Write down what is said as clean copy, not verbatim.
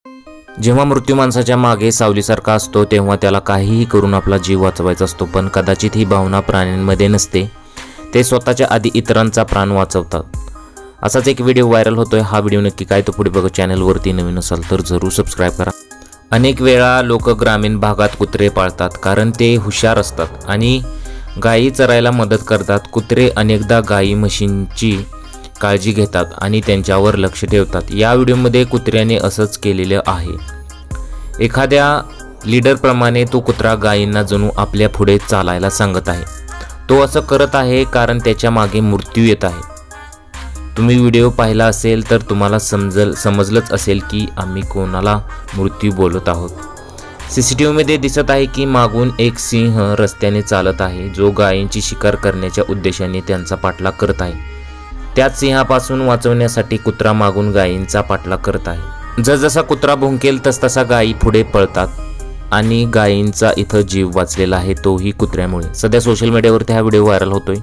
जेव्हा मृत्यू माणसाच्या मागे सावलीसारखा असतो तेव्हा त्याला काहीही करून आपला जीव वाचवायचा असतो, पण कदाचित ही भावना प्राण्यांमध्ये नसते. ते स्वतःच्या आधी इतरांचा प्राण वाचवतात. असाच एक व्हिडिओ व्हायरल होतोय. हा व्हिडिओ नक्की काय तो पुढे बघा. चॅनलवरती नवीन असाल तर जरूर सबस्क्राईब करा. अनेक वेळा लोक ग्रामीण भागात कुत्रे पाळतात कारण ते हुशार असतात आणि गायी चरायला मदत करतात. कुत्रे अनेकदा गायी म्हशींची काळजी घेतात आणि त्यांच्यावर लक्ष ठेवतात. या व्हिडिओमध्ये कुत्र्याने असंच केलेलं आहे. एखाद्या लीडरप्रमाणे तो कुत्रा गायींना जणू आपल्या पुढे चालायला सांगत आहे. तो असं करत आहे कारण त्याच्या मागे मृत्यू येत आहे. तुम्ही व्हिडिओ पाहिला असेल तर तुम्हाला समजलंच असेल की आम्ही कोणाला मृत्यू बोलत आहोत. CCTVमध्ये दिसत आहे की मागून एक सिंह रस्त्याने चालत आहे जो गायींची शिकार करण्याच्या उद्देशाने त्यांचा पाठलाग करत आहे. त्याच सिंहापासून वाचवण्यासाठी कुत्रा मागून गायींचा पाठलाग करत आहे. जसजसा कुत्रा भुंकेल तसतसा गायी पुढे पळतात आणि गायींचा इथं जीव वाचलेला आहे तोही कुत्र्यामुळे. सध्या सोशल मीडियावरती हा व्हिडिओ व्हायरल होतोय.